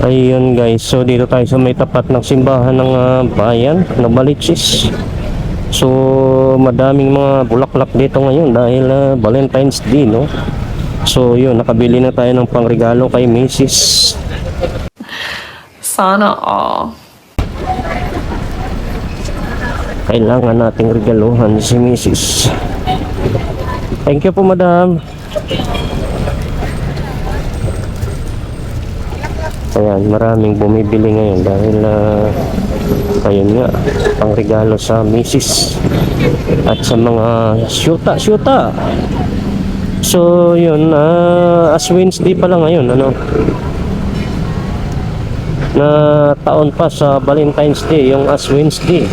Ayun guys, so dito tayo sa may tapat ng simbahan ng bayan na Balitsis. So madaming mga bulaklak dito ngayon dahil Valentine's Day, no? So yun, nakabili na tayo ng pangregalo kay Mrs. Sana all. Kailangan nating regaluhan si Mrs. Thank you po, madam. Ayan, maraming bumibili ngayon dahil ayun nga, pangregalo sa Mrs. at sa mga syuta. So yun, as Wednesday pa lang ngayon, ano, na taon pa sa Valentine's Day, yung as Wednesday.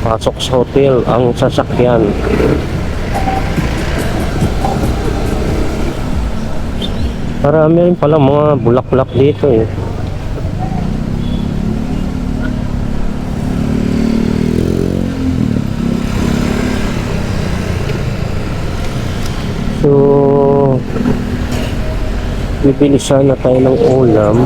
Papasok sa hotel ang sasakyan. Marami rin pala mga bulaklak dito eh. So bibili sana tayo ng ulam.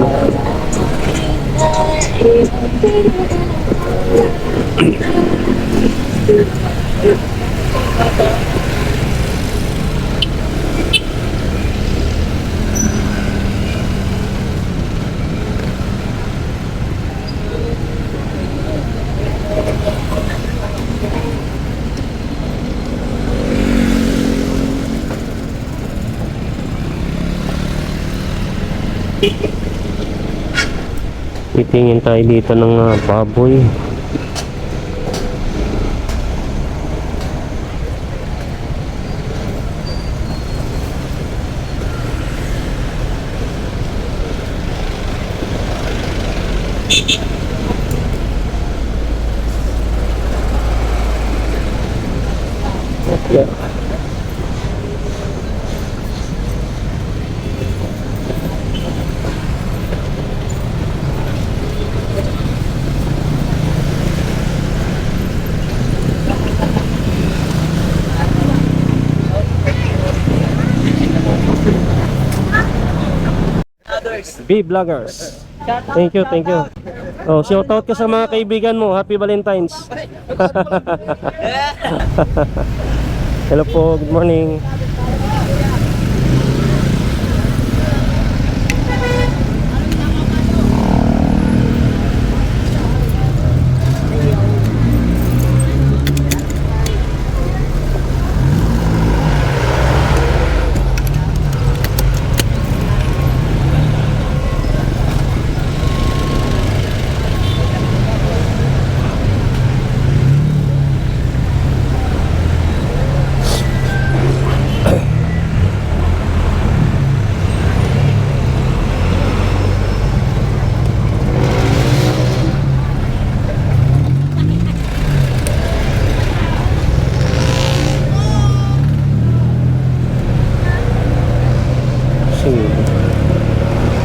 Titingin tayo dito ng baboy. Yeah. B-Vloggers. Thank you. Oh, shout out ka sa mga kaibigan mo. Happy Valentine's. Hello po, good morning.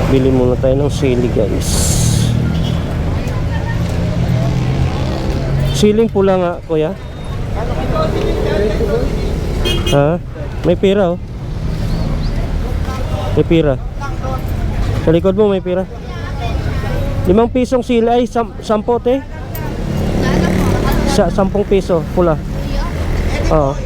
Bili muna tayo ng sili guys. Siling pula nga kuya. Ha? May pira oh. May pira. Sa likod mo may pira. 5 pisong sili ay 10 te. Sa 10 piso pula. Oo.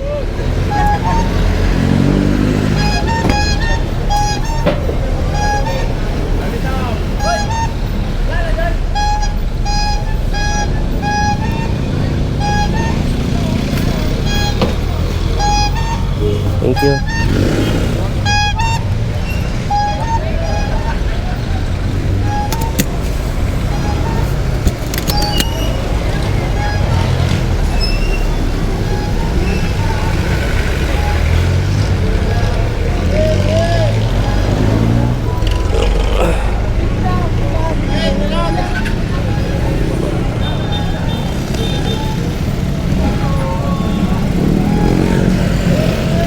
Thank you.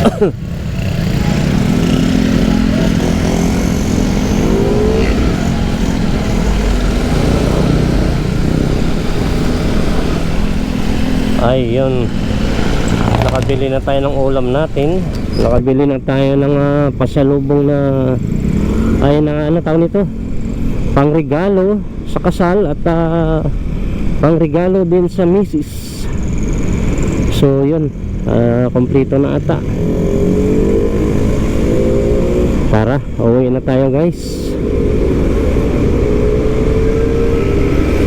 Ayun, nakabili na tayo ng ulam natin. Nakabili na tayo ng pasalubong na ay na ano tawag nito, pangregalo sa kasal at pangregalo din sa misis. So yun, kompleto na ata. Tara, uwi na tayo guys.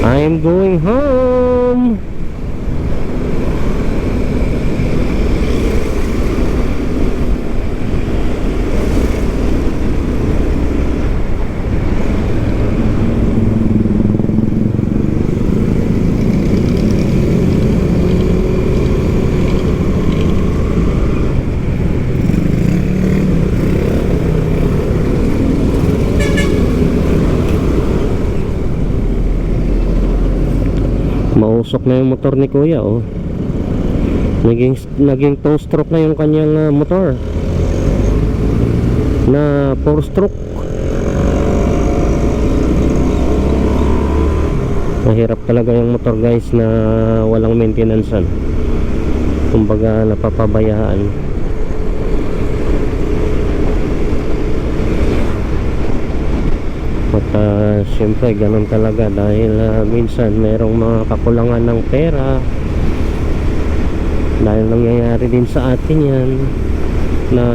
I'm going home. Mausok na yung motor ni kuya, oh. Naging 2 stroke na yung kanyang motor na 4 stroke. Mahirap talaga yung motor guys na walang maintenance, kumbaga napapabayaan. At siyempre ganun talaga dahil minsan mayroong mga kakulangan ng pera, dahil nangyayari din sa atin yan na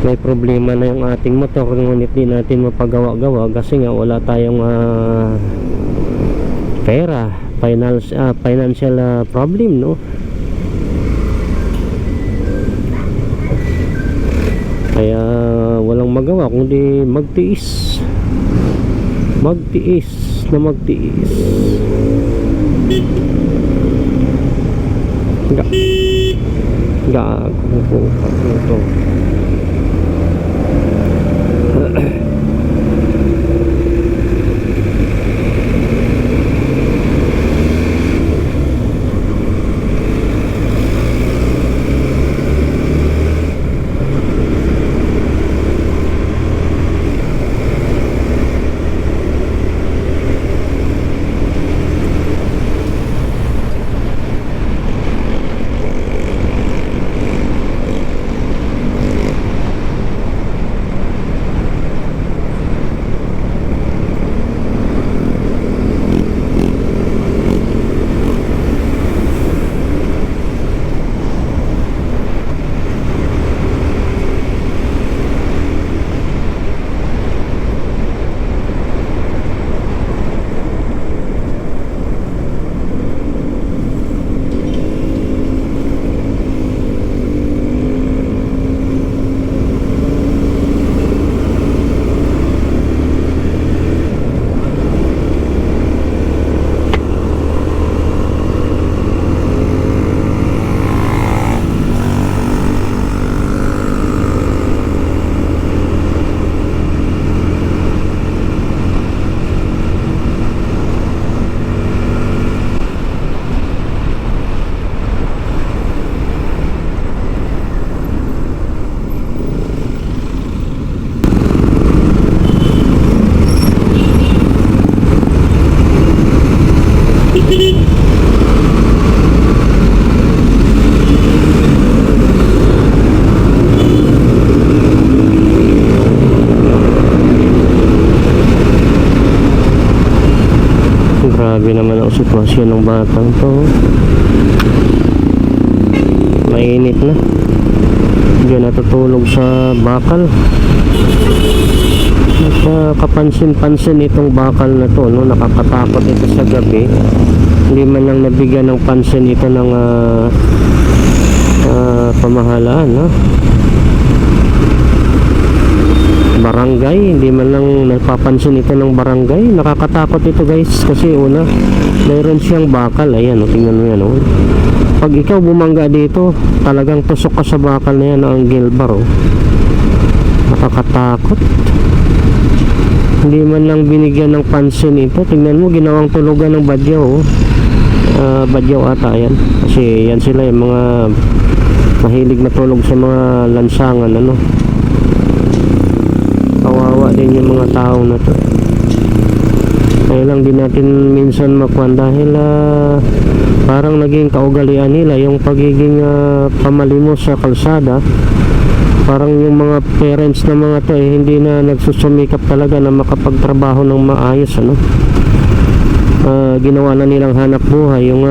may problema na yung ating motor ngunit di natin mapagawa-gawa kasi nga wala tayong pera, financial problem, no? Kaya walang magawa kundi magtiis na magtiis. Gago po ito. Grabe naman ang sitwasyon ng batang to. Mainit na. Hindi natutulog sa bakal. Kapansin-pansin itong bakal na to, no? Nakakatakot ito sa gabi. Hindi man lang nabigyan ng pansin ito ng pamahalaan, no? Barangay, hindi man lang napapansin ito ng barangay. Nakakatakot ito guys, kasi una mayroon siyang bakal. Ayan, tingnan mo yan, oh. Pag ikaw bumangga dito, talagang tusok ka sa bakal na yan, ang gilbar, oh. Nakakatakot. Hindi man lang binigyan ng pansin ito. Tingnan mo, ginawang tulugan ng badyaw, oh. Badyaw ata yan, kasi yan sila yung mga mahilig matulog sa mga lansangan, ano. Kawawa din yung mga tao na to. Kaya lang din natin minsan makuhan dahil parang naging kaugalian nila yung pagiging pamalimos sa kalsada. Parang yung mga parents na mga to hindi na nagsusumikap talaga na makapagtrabaho ng maayos, ano. Ginawa na nilang hanap buhay yung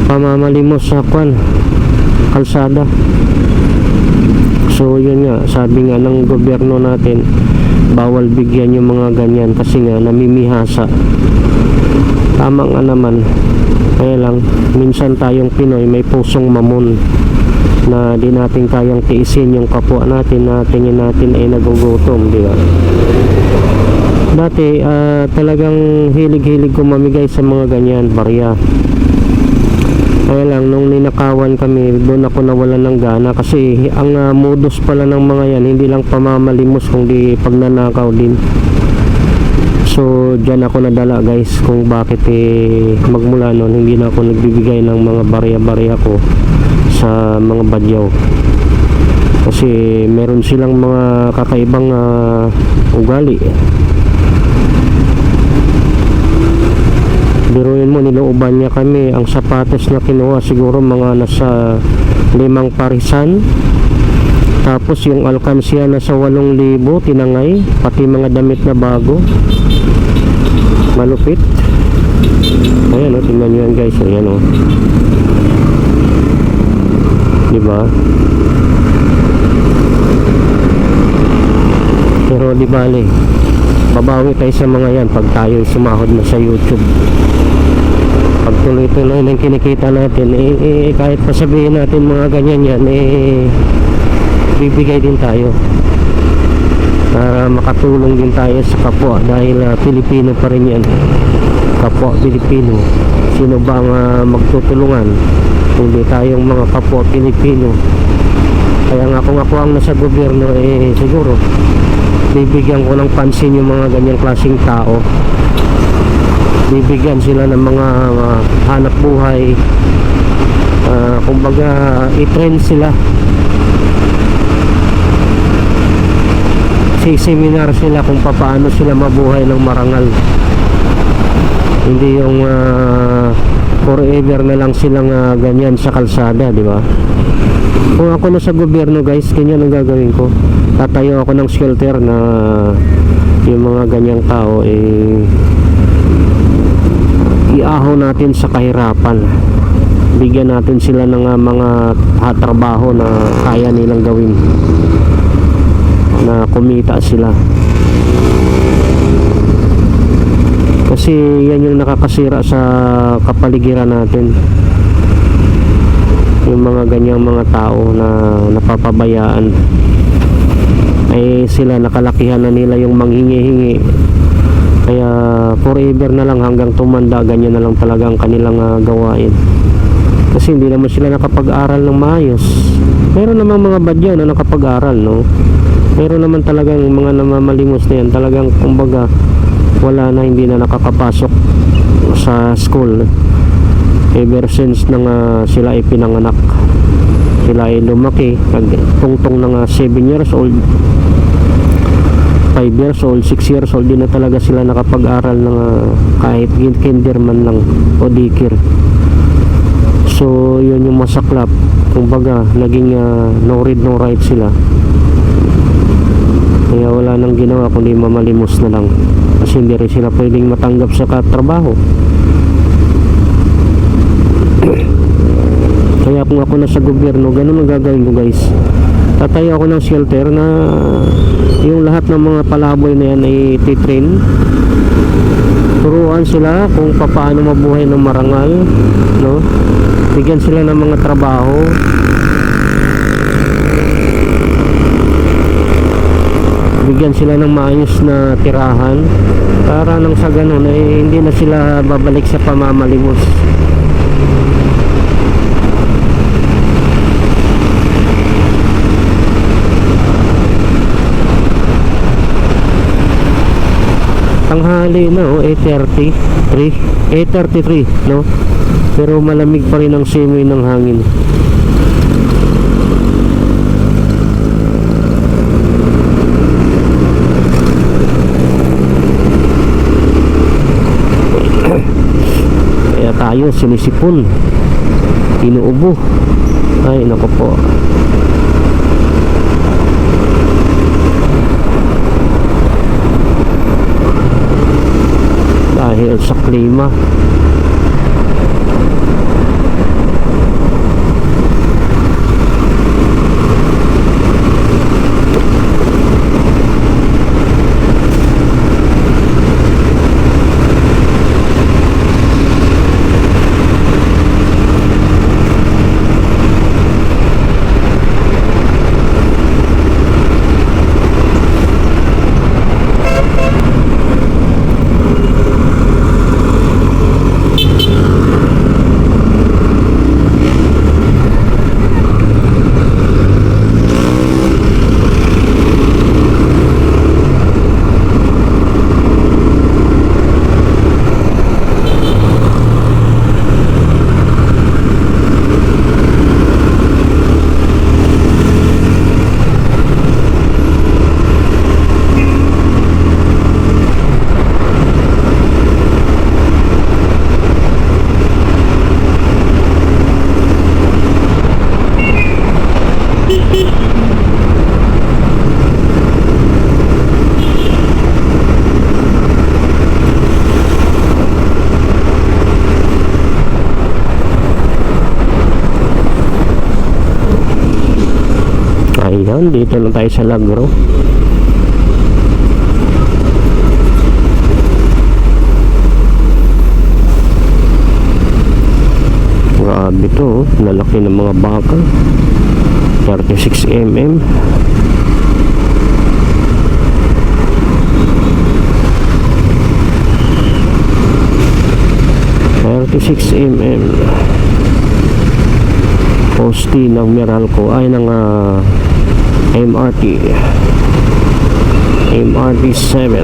pamamalimos sa kalsada. So yun nga, sabi nga ng gobyerno natin, bawal bigyan yung mga ganyan kasi nga namimihasa. Tama nga naman, kaya lang minsan tayong Pinoy may pusong mamon na di natin kayang tiisin yung kapwa natin na tingin natin ay nagugutom, di ba? Dati talagang hilig-hilig ko mamigay sa mga ganyan, barya. Kaya lang nung ninakawan kami, doon ako nawalan ng gana kasi ang modus pala ng mga yan hindi lang pamamalimos kundi pagnanakaw din. So dyan ako nadala guys kung bakit magmula noon hindi na ako nagbibigay ng mga barya-barya ko sa mga badyaw. Kasi meron silang mga kakaibang ugali. Biruin mo, nilooban niya kami. Ang sapatos na kinuha siguro mga nasa 5 parisan. Tapos yung alkansya nasa 8,000 tinangay, pati mga damit na bago. Malupit. Ayan tingnan nyo yan guys. Ayan diba? Pero di bale, babawi tayo sa mga yan pag tayo sumahod na sa YouTube. Pag tuloy-tuloy ng kinikita natin, kahit pa sabihin natin mga ganyan yan, bibigay din tayo para makatulong din tayo sa kapwa dahil Pilipino pa rin yan, kapwa Pilipino. Sino ba ang magtutulungan kundi tayong mga kapwa Pilipino? Kaya nga kung ako ang nasa gobyerno, siguro bibigyan ko ng pansin yung mga ganyang klaseng tao. Bibigyan sila ng mga hanap buhay, kumbaga i-train sila, seminar sila kung paano sila mabuhay ng marangal. Hindi yung forever na lang silang ganyan sa kalsada, di ba? Kung ako na sa gobyerno guys, ganyan ang gagawin ko. Tatayo ako ng shelter na yung mga ganyang tao iahaw natin sa kahirapan. Bigyan natin sila ng mga trabaho na kaya nilang gawin, na kumita sila. Kasi yan yung nakakasira sa kapaligiran natin, yung mga ganyang mga tao na napapabayaan. Sila nakalakihan na nila yung manghingi-hingi, kaya forever na lang hanggang tumanda ganyan na lang talaga ang kanilang gawain. Kasi hindi naman sila nakapag-aral ng maayos. Meron naman mga badyaw na nakapag-aral, no? Pero naman talagang mga namamalimos na yan, talagang kumbaga wala na, hindi na nakakapasok sa school ever since nang sila ay pinanganak. Sila ay lumaki, tungtong ng 7 years old, 5 years old, 6 years old, di na talaga sila nakapag-aral ng kahit kinderman lang o daycare. So yun yung masaklap, kumbaga naging no read no write sila. Kaya wala nang ginawa kundi mamalimos na lang, kasi hindi rin sila pwedeng matanggap sa katrabaho. Kaya kung ako na sa gobyerno, ganun ang gagawin ko guys. Tatayo ako ng shelter na yung lahat ng mga palaboy na yan ay titrain. Turuan sila kung paano mabuhay ng marangal, no? Bigyan sila ng mga trabaho. Bigyan sila ng maayos na tirahan para nang sa ganun hindi na sila babalik sa pamamalimos. Tanghali na 8:33, no? pero malamig pa rin ang simoy ng hangin. Kaya tayo sinisipon, inuubo. Ay nako po, dahil sa klima. Ayan, dito lang tayo sa Lagro. Grabe to, lalaki ng mga baka. 36 mm. Posti ng Meralco ay ng MRT 7.